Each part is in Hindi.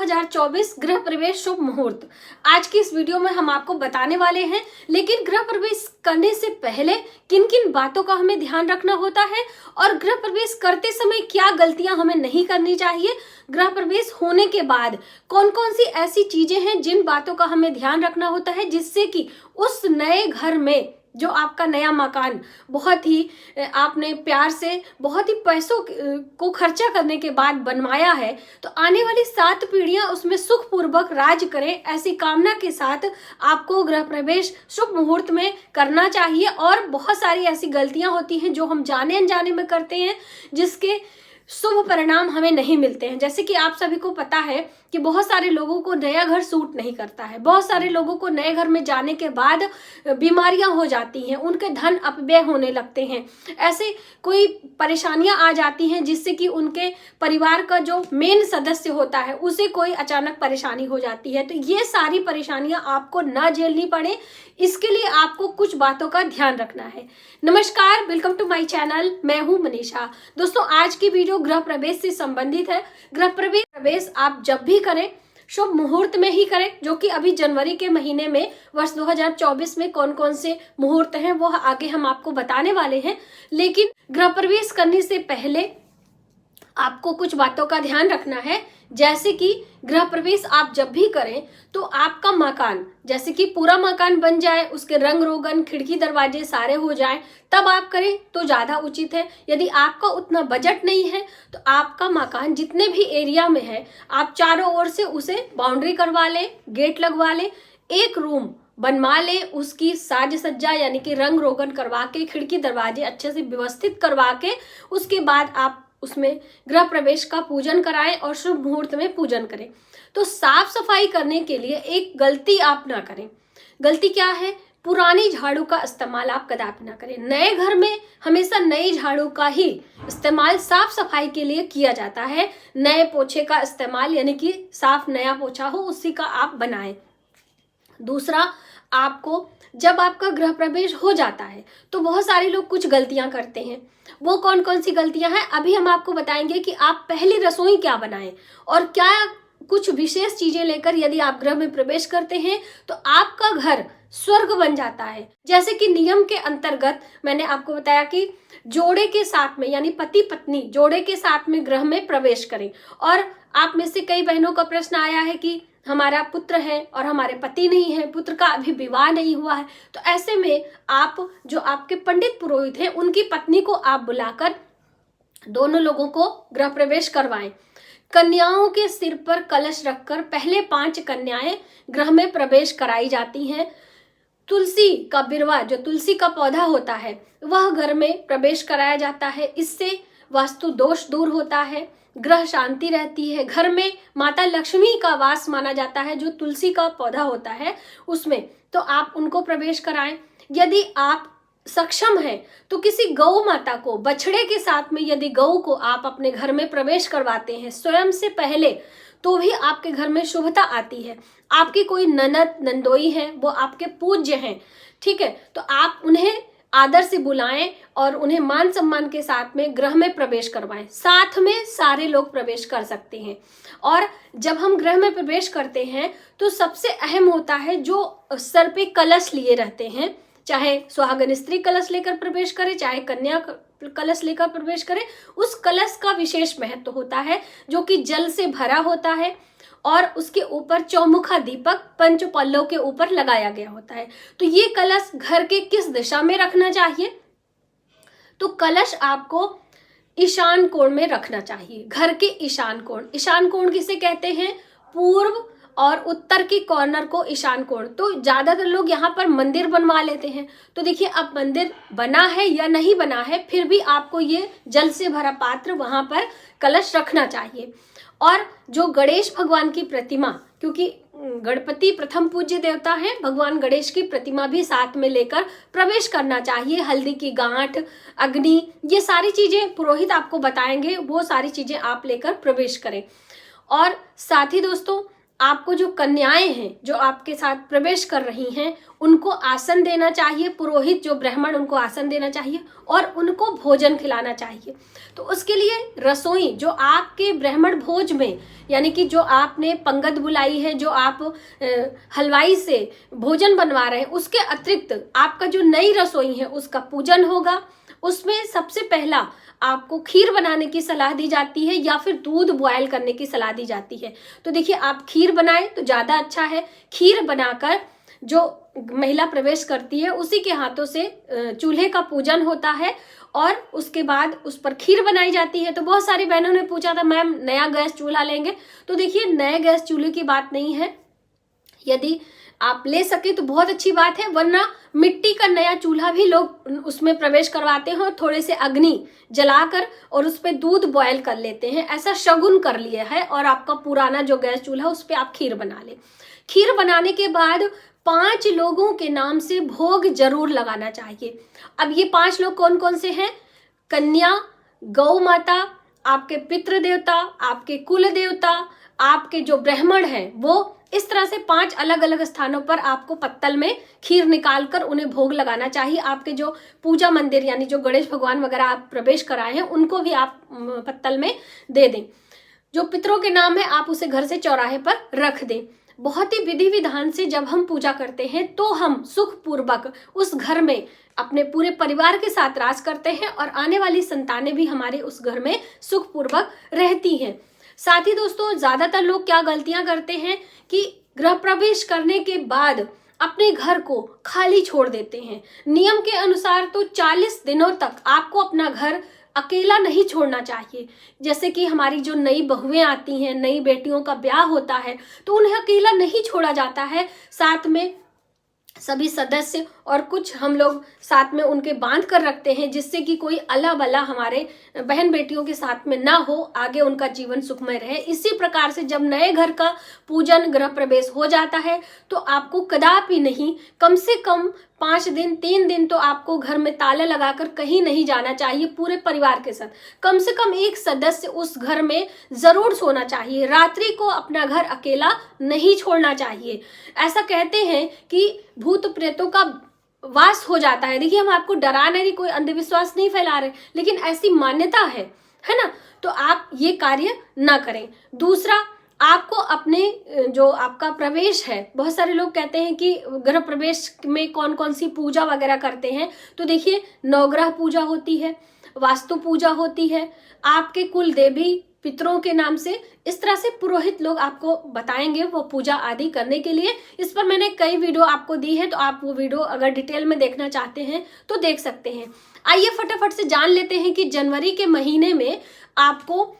2024 गृह प्रवेश शुभ मुहूर्त। आज की इस वीडियो में हम आपको बताने वाले हैं, लेकिन गृह प्रवेश करने से पहले किन किन बातों का हमें ध्यान रखना होता है और गृह प्रवेश करते समय क्या गलतियां हमें नहीं करनी चाहिए। गृह प्रवेश होने के बाद कौन कौन सी ऐसी चीजें हैं जिन बातों का हमें ध्यान रखना होता है, जिससे कि उस नए घर में जो आपका नया मकान बहुत ही आपने प्यार से बहुत ही पैसों को खर्चा करने के बाद बनवाया है, तो आने वाली 7 पीढ़ियां उसमें सुखपूर्वक राज करें, ऐसी कामना के साथ आपको गृह प्रवेश शुभ मुहूर्त में करना चाहिए। और बहुत सारी ऐसी गलतियां होती हैं जो हम जाने अनजाने में करते हैं, जिसके शुभ परिणाम हमें नहीं मिलते हैं। जैसे कि आप सभी को पता है कि बहुत सारे लोगों को नया घर सूट नहीं करता है, बहुत सारे लोगों को नए घर में जाने के बाद बीमारियां हो जाती हैं, उनके धन अपव्यय होने लगते हैं, ऐसे कोई परेशानियां आ जाती हैं जिससे कि उनके परिवार का जो मेन सदस्य होता है उसे कोई अचानक परेशानी हो जाती है। तो ये सारी परेशानियां आपको ना झेलनी पड़े, इसके लिए आपको कुछ बातों का ध्यान रखना है। नमस्कार, वेलकम टू माय चैनल, मैं हूं मनीषा। दोस्तों, आज की वीडियो गृह प्रवेश से संबंधित है। गृह प्रवेश आप जब भी करें शुभ मुहूर्त में ही करें, जो कि अभी जनवरी के महीने में वर्ष 2024 में कौन कौन से मुहूर्त हैं वो आगे हम आपको बताने वाले हैं। लेकिन गृह प्रवेश करने से पहले आपको कुछ बातों का ध्यान रखना है। जैसे कि गृह प्रवेश आप जब भी करें तो आपका मकान जैसे कि पूरा मकान बन जाए, उसके रंग रोगन खिड़की दरवाजे सारे हो जाएं, तब आप करें तो ज्यादा उचित है। यदि आपका उतना बजट नहीं है तो आपका मकान जितने भी एरिया में है आप चारों ओर से उसे बाउंड्री करवा लें, गेट लगवा लें, एक रूम बनवा ले, उसकी साज सज्जा यानी कि रंग रोगन करवा के, खिड़की दरवाजे अच्छे से व्यवस्थित करवा के, उसके बाद आप उसमें गृह प्रवेश का पूजन कराएं और शुभ मुहूर्त में पूजन करें। तो साफ सफाई करने के लिए एक गलती आप ना करें। गलती क्या है? पुरानी झाड़ू का इस्तेमाल आप कदापि ना करें। नए घर में हमेशा नई झाड़ू का ही इस्तेमाल साफ सफाई के लिए किया जाता है। नए पोछे का इस्तेमाल यानी कि साफ नया पोछा हो उसी का आप बनाएं। दूसरा, आपको जब आपका गृह प्रवेश हो जाता है तो बहुत सारे लोग कुछ गलतियां करते हैं। वो कौन कौन सी गलतियां हैं अभी हम आपको बताएंगे कि आप पहली रसोई क्या बनाएं और क्या कुछ विशेष चीजें लेकर यदि आप गृह में प्रवेश करते हैं तो आपका घर स्वर्ग बन जाता है। जैसे कि नियम के अंतर्गत मैंने आपको बताया कि जोड़े के साथ में यानी पति पत्नी जोड़े के साथ में गृह में प्रवेश करें। और आप में से कई बहनों का प्रश्न आया है कि हमारा पुत्र है और हमारे पति नहीं है, पुत्र का अभी विवाह नहीं हुआ है, तो ऐसे में आप जो आपके पंडित पुरोहित हैं उनकी पत्नी को आप बुलाकर दोनों लोगों को गृह प्रवेश करवाएं। कन्याओं के सिर पर कलश रखकर पहले 5 कन्याएं गृह में प्रवेश कराई जाती हैं। तुलसी का बिरवा, जो तुलसी का पौधा होता है, वह घर में प्रवेश कराया जाता है। इससे वास्तु दोष दूर होता है, ग्रह शांति रहती है। घर में माता लक्ष्मी का वास माना जाता है, जो तुलसी का पौधा होता है उसमें, तो आप उनको प्रवेश कराएं। यदि आप सक्षम हैं तो किसी गौ माता को, बछड़े के साथ में यदि गौ को आप अपने घर में प्रवेश करवाते हैं स्वयं से पहले, तो भी आपके घर में शुभता आती है। आपकी कोई ननद नंदोई है, वो आपके पूज्य हैं, ठीक है, तो आप उन्हें आदर से बुलाएं और उन्हें मान सम्मान के साथ में गृह में प्रवेश करवाएं। साथ में सारे लोग प्रवेश कर सकते हैं। और जब हम गृह में प्रवेश करते हैं तो सबसे अहम होता है जो सर पे कलश लिए रहते हैं, चाहे सुहागन स्त्री कलश लेकर प्रवेश करे, चाहे कन्या कलश लेकर प्रवेश करे, उस कलश का विशेष महत्व होता है, जो कि जल से भरा होता है और उसके ऊपर चौमुखा दीपक पंच पल्लव के ऊपर लगाया गया होता है। तो ये कलश घर के किस दिशा में रखना चाहिए? तो कलश आपको ईशान कोण में रखना चाहिए, घर के ईशान कोण। ईशान कोण किसे कहते हैं? पूर्व और उत्तर के कॉर्नर को ईशान कोण। तो ज्यादातर लोग यहाँ पर मंदिर बनवा लेते हैं। तो देखिए, अब मंदिर बना है या नहीं बना है, फिर भी आपको ये जल से भरा पात्र वहां पर कलश रखना चाहिए। और जो गणेश भगवान की प्रतिमा, क्योंकि गणपति प्रथम पूज्य देवता है, भगवान गणेश की प्रतिमा भी साथ में लेकर प्रवेश करना चाहिए। हल्दी की गांठ, अग्नि, ये सारी चीजें पुरोहित आपको बताएंगे, वो सारी चीजें आप लेकर प्रवेश करें। और साथ ही दोस्तों, आपको जो कन्याएं हैं जो आपके साथ प्रवेश कर रही हैं उनको आसन देना चाहिए, पुरोहित जो ब्राह्मण उनको आसन देना चाहिए और उनको भोजन खिलाना चाहिए। तो उसके लिए रसोई जो आपके ब्राह्मण भोज में, यानी कि जो आपने पंगत बुलाई है, जो आप हलवाई से भोजन बनवा रहे हैं, उसके अतिरिक्त आपका जो नई रसोई है उसका पूजन होगा। उसमें सबसे पहला आपको खीर बनाने की सलाह दी जाती है या फिर दूध बॉयल करने की सलाह दी जाती है। तो देखिए, आप खीर बनाएं तो ज़्यादा अच्छा है। खीर बनाकर जो महिला प्रवेश करती है उसी के हाथों से चूल्हे का पूजन होता है और उसके बाद उस पर खीर बनाई जाती है। तो बहुत सारी बहनों ने पूछा था मैम नया गैस चूल्हा लेंगे, तो देखिए नए गैस चूल्हे की बात नहीं है। यदि आप ले सके तो बहुत अच्छी बात है, वरना मिट्टी का नया चूल्हा भी लोग उसमें प्रवेश करवाते हैं और थोड़े से अग्नि जलाकर और उस पर दूध बॉयल कर लेते हैं। ऐसा शगुन कर लिया है और आपका पुराना जो गैस चूल्हा उस पर आप खीर बना ले। खीर बनाने के बाद 5 लोगों के नाम से भोग जरूर लगाना चाहिए। अब ये 5 लोग कौन कौन से हैं? कन्या, गौ माता, आपके पितृ देवता, आपके कुल देवता, आपके जो ब्राह्मण हैं, वो इस तरह से 5 अलग अलग स्थानों पर आपको पत्तल में खीर निकालकर उन्हें भोग लगाना चाहिए। आपके जो पूजा मंदिर यानी जो गणेश भगवान वगैरह आप प्रवेश कराए हैं उनको भी आप पत्तल में दे दें। जो पितरों के नाम है आप उसे घर से चौराहे पर रख दें। बहुत ही विधि विधान से जब हम पूजा करते हैं तो हम सुख पूर्वक उस घर में अपने पूरे परिवार के साथ राज करते हैं और आने वाली संतानें भी हमारे उस घर में सुख पूर्वक रहती हैं। साथ ही दोस्तों, ज्यादातर लोग क्या गलतियां करते हैं कि गृह प्रवेश करने के बाद अपने घर को खाली छोड़ देते हैं। नियम के अनुसार तो 40 दिनों तक आपको अपना घर अकेला नहीं छोड़ना चाहिए। जैसे कि हमारी जो नई बहुएं आती हैं, नई बेटियों का ब्याह होता है, तो उन्हें अकेला नहीं छोड़ा जाता है। साथ में सभी सदस्य और कुछ हम लोग साथ में उनके बांध कर रखते हैं, जिससे कि कोई अला बला हमारे बहन बेटियों के साथ में ना हो, आगे उनका जीवन सुखमय रहे। इसी प्रकार से जब नए घर का पूजन गृह प्रवेश हो जाता है तो आपको कदापि नहीं, कम से कम 5 दिन 3 दिन तो आपको घर में ताला लगाकर कहीं नहीं जाना चाहिए। पूरे परिवार के साथ कम से कम एक सदस्य उस घर में जरूर सोना चाहिए। रात्रि को अपना घर अकेला नहीं छोड़ना चाहिए। ऐसा कहते हैं कि भूत प्रेतों का वास हो जाता है। देखिए, हम आपको डरा नहीं, कोई अंधविश्वास नहीं फैला रहे, लेकिन ऐसी मान्यता है ना। तो आप ये कार्य ना करें। दूसरा, आपको अपने जो आपका प्रवेश है, बहुत सारे लोग कहते हैं कि गृह प्रवेश में कौन कौन सी पूजा वगैरह करते हैं। तो देखिए, नवग्रह पूजा होती है, वास्तु पूजा होती है, आपके कुल देवी पितरों के नाम से इस तरह से पुरोहित लोग आपको बताएंगे वो पूजा आदि करने के लिए। इस पर मैंने कई वीडियो आपको दी है, तो आप वो वीडियो अगर डिटेल में देखना चाहते हैं तो देख सकते हैं। आइए फटाफट से जान लेते हैं कि जनवरी के महीने में आपको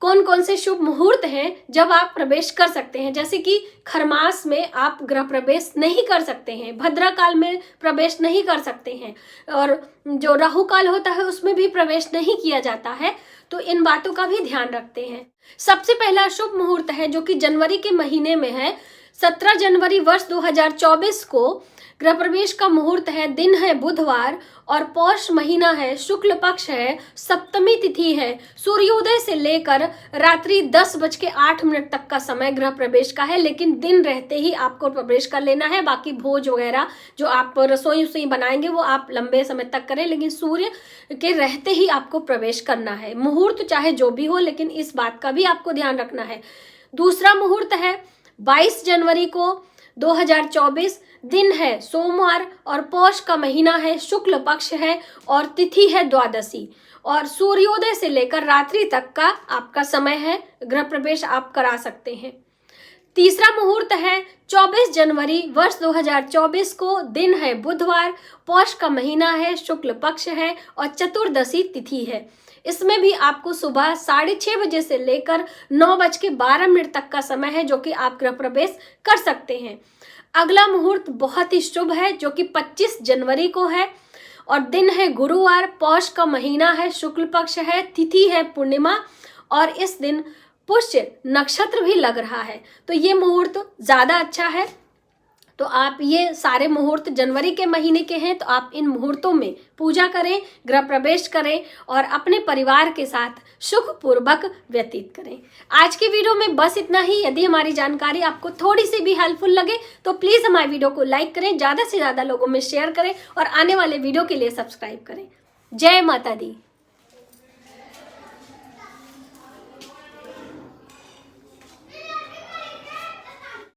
कौन कौन से शुभ मुहूर्त हैं जब आप प्रवेश कर सकते हैं। जैसे कि खरमास में आप गृह प्रवेश नहीं कर सकते हैं, भद्रा काल में प्रवेश नहीं कर सकते हैं, और जो राहु काल होता है उसमें भी प्रवेश नहीं किया जाता है। तो इन बातों का भी ध्यान रखते हैं। सबसे पहला शुभ मुहूर्त है जो कि जनवरी के महीने में है। 17 जनवरी वर्ष 2024 को गृह प्रवेश का मुहूर्त है। दिन है बुधवार और पौष महीना है, शुक्ल पक्ष है, सप्तमी तिथि है। सूर्योदय से लेकर रात्रि 10:08 तक का समय गृह प्रवेश का है, लेकिन दिन रहते ही आपको प्रवेश कर लेना है। बाकी भोज वगैरह जो आप रसोई बनाएंगे वो आप लंबे समय तक करें, लेकिन सूर्य के रहते ही आपको प्रवेश करना है। मुहूर्त चाहे जो भी हो, लेकिन इस बात का भी आपको ध्यान रखना है। दूसरा मुहूर्त है 22 जनवरी को 2024। दिन है सोमवार और पौष का महीना है, शुक्ल पक्ष है और तिथि है द्वादशी, और सूर्योदय से लेकर रात्रि तक का आपका समय है। गृह प्रवेश आप करा सकते हैं। तीसरा मुहूर्त है 24 जनवरी वर्ष 2024 को। दिन है बुधवार, पौष का महीना है, शुक्ल पक्ष है और चतुर्दशी तिथि है। इसमें भी आपको सुबह 6:30 बजे से लेकर 9:12 तक का समय है, जो कि आप गृह प्रवेश कर सकते हैं। अगला मुहूर्त बहुत ही शुभ है जो कि 25 जनवरी को है और दिन है गुरुवार, पौष का महीना है, शुक्ल पक्ष है, तिथि है पूर्णिमा और इस दिन पुष्य नक्षत्र भी लग रहा है। तो ये मुहूर्त ज्यादा अच्छा है। तो आप ये सारे मुहूर्त जनवरी के महीने के हैं, तो आप इन मुहूर्तों में पूजा करें, गृह प्रवेश करें और अपने परिवार के साथ सुखपूर्वक व्यतीत करें। आज की वीडियो में बस इतना ही। यदि हमारी जानकारी आपको थोड़ी सी भी हेल्पफुल लगे तो प्लीज हमारी वीडियो को लाइक करें, ज्यादा से ज्यादा लोगों में शेयर करें और आने वाले वीडियो के लिए सब्सक्राइब करें। जय माता दी।